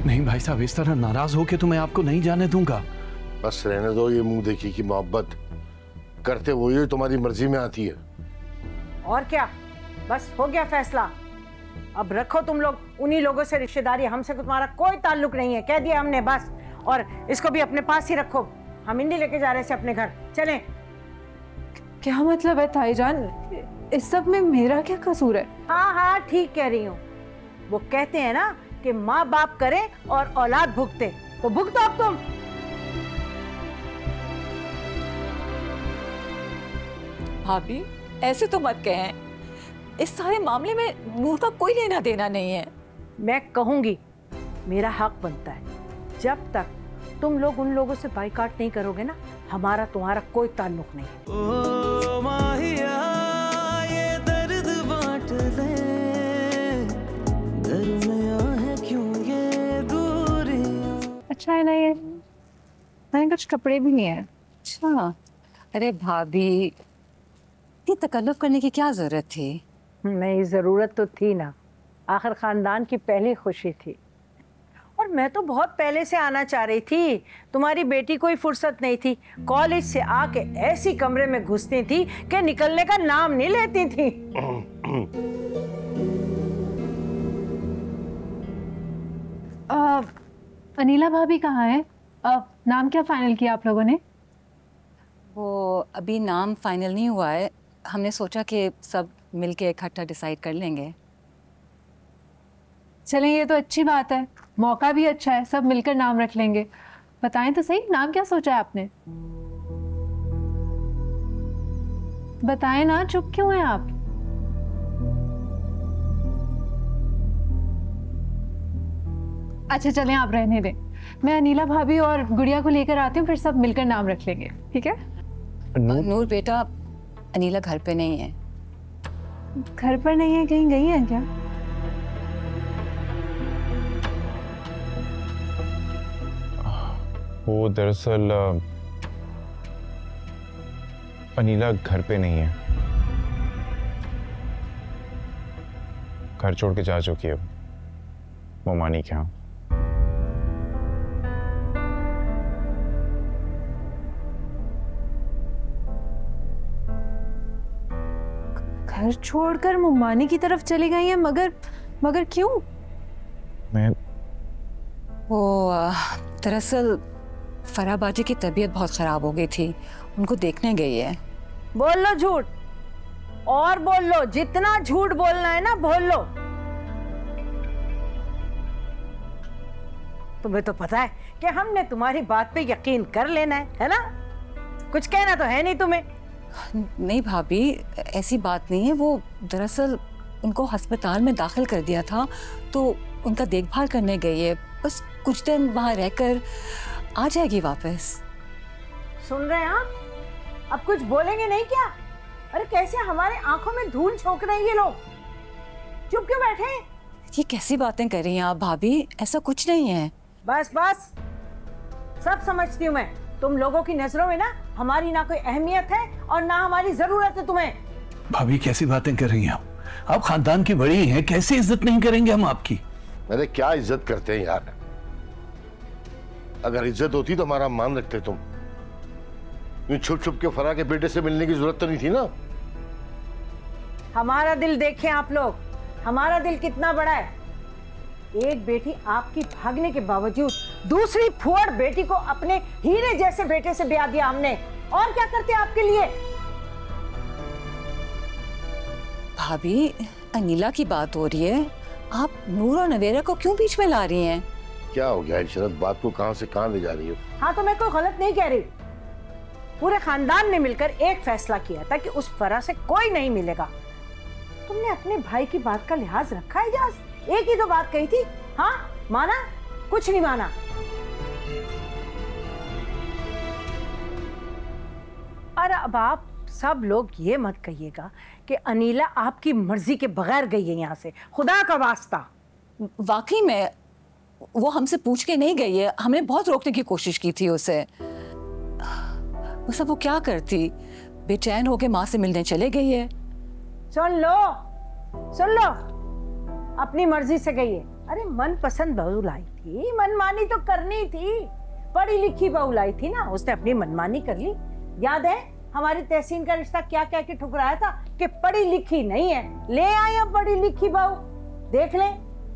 नहीं भाई साहब, इस तरह नाराज हो के तो मैं आपको नहीं जाने दूंगा। बस रहने दो ये मुंह देखी की मोहब्बत, करते वो ही तुम्हारी मर्जी में आती है। और क्या, बस हो गया फैसला। अब रखो तुम लोग उन्हीं लोगों से रिश्तेदारी, हमसे तुम्हारा कोई ताल्लुक नहीं है, कह दिया हमने बस। और इसको भी अपने पास ही रखो, हम इंडी लेके जा रहे हैं अपने घर, चलें। क्या मतलब है ताईजान, इस सब में मेरा क्या कसूर है? हाँ हाँ ठीक कह रही हूँ। वो कहते हैं ना कि माँ बाप करे और औलाद भुगते, तो भुगतो अब तुम। भाभी ऐसे तो मत कहें, इस सारे मामले में नूर का कोई लेना देना नहीं है। मैं कहूंगी, मेरा हक बनता है। जब तक तुम लोग उन लोगों से बाइकाट नहीं करोगे ना, हमारा तुम्हारा कोई ताल्लुक नहीं है। ओ माहिया ये दर्द बांट ले, दरमियां है क्यों ये दूरियां। अच्छा है ना ये, मैंने कुछ कपड़े भी नहीं है। अच्छा, अरे भाभी इतनी तकल्लुफ करने की क्या जरूरत थी? नहीं, जरूरत तो थी ना, आखिर खानदान की पहली खुशी थी। और मैं तो बहुत पहले से आना चाह रही थी, तुम्हारी बेटी को ही फुर्सत नहीं थी। कॉलेज से आके ऐसी कमरे में घुसती थी कि निकलने का नाम नहीं लेती थी। अनीला भाभी कहाँ है? नाम क्या फाइनल किया आप लोगों ने? वो अभी नाम फाइनल नहीं हुआ है, हमने सोचा कि सब मिलके इकट्ठा डिसाइड कर लेंगे। चलें, ये तो अच्छी बात है, मौका भी अच्छा है, सब मिलकर नाम रख लेंगे। बताएं तो सही, नाम क्या सोचा है आपने? बताएं ना, चुप क्यों हैं आप? अच्छा चलें, आप रहने दें, मैं अनीला भाभी और गुड़िया को लेकर आती हूँ, फिर सब मिलकर नाम रख लेंगे, ठीक है? नूर बेटा, अनीला घर पे नहीं है। घर पर नहीं है, कहीं गई है क्या? वो दरअसल अनीला घर पे नहीं है, घर छोड़ के जा चुकी है वो मानी के यहाँ। घर छोड़कर मुमानी की तरफ चली गई है, मगर क्यों? मैं वो दरअसल फराह बाजी की तबीयत बहुत खराब हो गई थी, उनको देखने गई है। बोल लो झूठ, और बोल लो, जितना झूठ बोलना है ना बोल लो। तुम्हें तो पता है कि हमने तुम्हारी बात पे यकीन कर लेना है ना? कुछ कहना तो है नहीं तुम्हें। नहीं भाभी, ऐसी बात नहीं है, वो दरअसल उनको अस्पताल में दाखिल कर दिया था तो उनका देखभाल करने गई है, बस कुछ दिन वहां रहकर आ जाएगी वापस। सुन रहे हैं आप? अब कुछ बोलेंगे नहीं क्या? अरे कैसे हमारे आंखों में धूल झोंक रहे हैं ये लोग, चुप क्यों बैठे हैं? ये कैसी बातें कर रही हैं आप भाभी, ऐसा कुछ नहीं है। बस बस, सब समझती हूँ मैं। तुम लोगों की नजरों में ना हमारी ना कोई अहमियत है और ना हमारी जरूरत है तुम्हें। भाभी कैसी बातें कर रही हैं आप खानदान की बड़ी हैं, कैसे इज्जत नहीं करेंगे हम आपकी? अरे क्या इज्जत करते हैं यार, अगर इज्जत होती तो हमारा मान रखते तुम। यूं छुप छुप के फराह के बेटे से मिलने की जरूरत तो नहीं थी ना। हमारा दिल देखें आप लोग, हमारा दिल कितना बड़ा है। एक बेटी आपकी भागने के बावजूद दूसरी फुअड़ बेटी को अपने हीरे जैसे बेटे से ब्याह दिया हमने, और क्या करते आपके लिए? भाभी अनीला की बात हो रही है, आप नूर और नवेरा को क्यों बीच में ला रही हैं? क्या हो गया इशरत, बात को कहां से कहां ले जा रही हो? हाँ तो मैं कोई गलत नहीं कह रही। पूरे खानदान ने मिलकर एक फैसला किया था कि उस फराह से कोई नहीं मिलेगा। तुमने अपने भाई की बात का लिहाज रखा है इजाज? एक ही तो बात कही थी, हाँ माना? कुछ नहीं माना। और अब आप सब लोग ये मत कहिएगा कि अनीला आपकी मर्जी के बगैर गई है यहाँ से, खुदा का वास्ता। वाकई में वो हमसे पूछ के नहीं गई है, हमने बहुत रोकने की कोशिश की थी उसे। वो क्या करती, बेचैन होके माँ से मिलने चले गई है। सुन लो, अपनी मर्जी से गई है, अरे मनपसंद बहू लाई थी, मनमानी तो करनी थी। पढ़ी लिखी बहू लाई थी ना, उसने अपनी मनमानी कर ली। याद है हमारी तहसीन का रिश्ता क्या कह के ठुकराया था कि पढ़ी लिखी नहीं है, ले आए अब पढ़ी लिखी बहू, देख ले।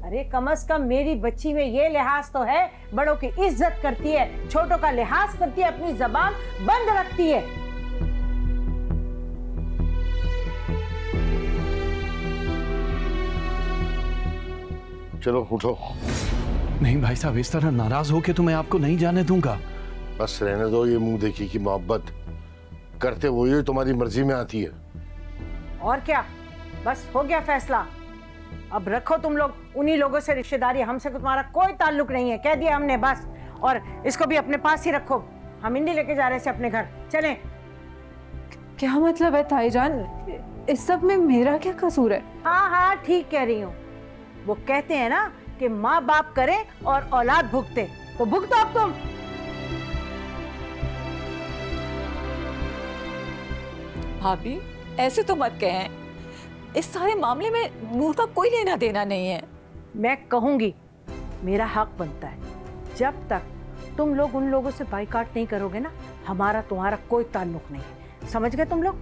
अरे कम से कम मेरी बच्ची में ये लिहाज तो है, बड़ों की इज्जत करती है, छोटों का लिहाज करती है, अपनी जबान बंद रखती है। चलो उठो। नहीं भाई साहब, इस तरह नाराज होके तो मैं आपको नहीं जाने दूंगा। बस रहने दो ये मुंह देखी की मोहब्बत, करते वो ही तुम्हारी मर्जी में आती है। और क्या, बस हो गया फैसला। अब रखो तुम लोग उन्हीं लोगों से रिश्तेदारी, हमसे तुम्हारा कोई ताल्लुक नहीं है, कह दिया हमने बस। और इसको भी अपने पास ही रखो, हम इंडी लेके जा रहे हैं अपने घर, चलें। क्या मतलब है ताईजान, इस सब में मेरा क्या कसूर है? हाँ हाँ ठीक कह रही हूँ। वो कहते हैं ना कि माँ बाप करे और औलाद भुगते, तो भुगतो अब तुम। भाभी ऐसे तो मत कहें, इस सारे मामले में नूर का कोई लेना देना नहीं है। मैं कहूंगी, मेरा हक बनता है। जब तक तुम लोग उन लोगों से बाइकाट नहीं करोगे ना, हमारा तुम्हारा कोई ताल्लुक नहीं है, समझ गए तुम लोग?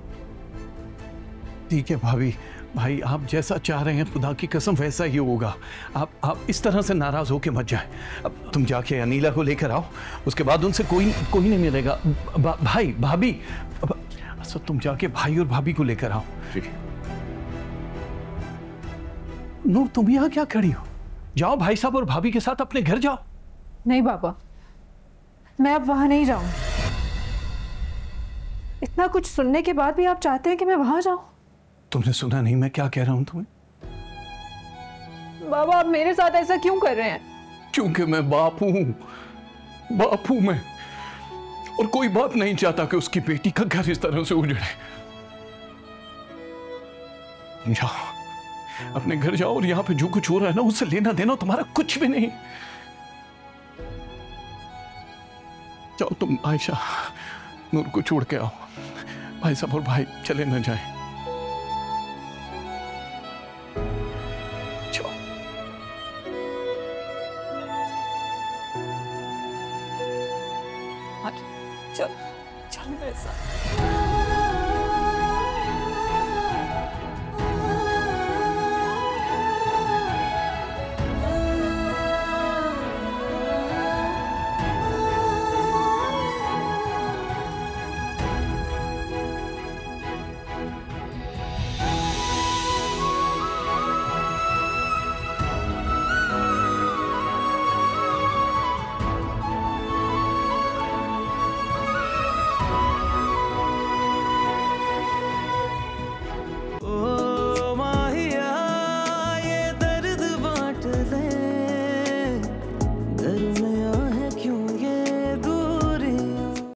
ठीक है भाभी, भाई आप जैसा चाह रहे हैं खुदा की कसम वैसा ही होगा। आप इस तरह से नाराज होके मत जाए। अब तुम जाके अनीला को लेकर आओ, उसके बाद उनसे कोई नहीं मिलेगा। भाई भाभी, अच्छा तुम जाके भाई और भाभी को लेकर आओ। ठीक है। नूर तुम यहाँ क्या खड़ी हो? जाओ भाई साहब और भाभी के साथ अपने घर जाओ। नहीं बाबा, मैं अब वहां नहीं जाऊं। इतना कुछ सुनने के बाद भी आप चाहते हैं कि मैं वहां जाऊं? तुमने सुना नहीं मैं क्या कह रहा हूं तुम्हें? बाबा आप मेरे साथ ऐसा क्यों कर रहे हैं? क्योंकि मैं बाप हूं मैं, और कोई बाप नहीं चाहता कि उसकी बेटी का घर इस तरह से उजड़े। जाओ अपने घर जाओ, और यहां पे जो कुछ हो रहा है ना, उससे लेना देना तुम्हारा कुछ भी नहीं। जाओ तुम आयशा, नूर को छोड़ के आओ। भाई साहब और भाई चले न जाए। चल चल मेरे साथ।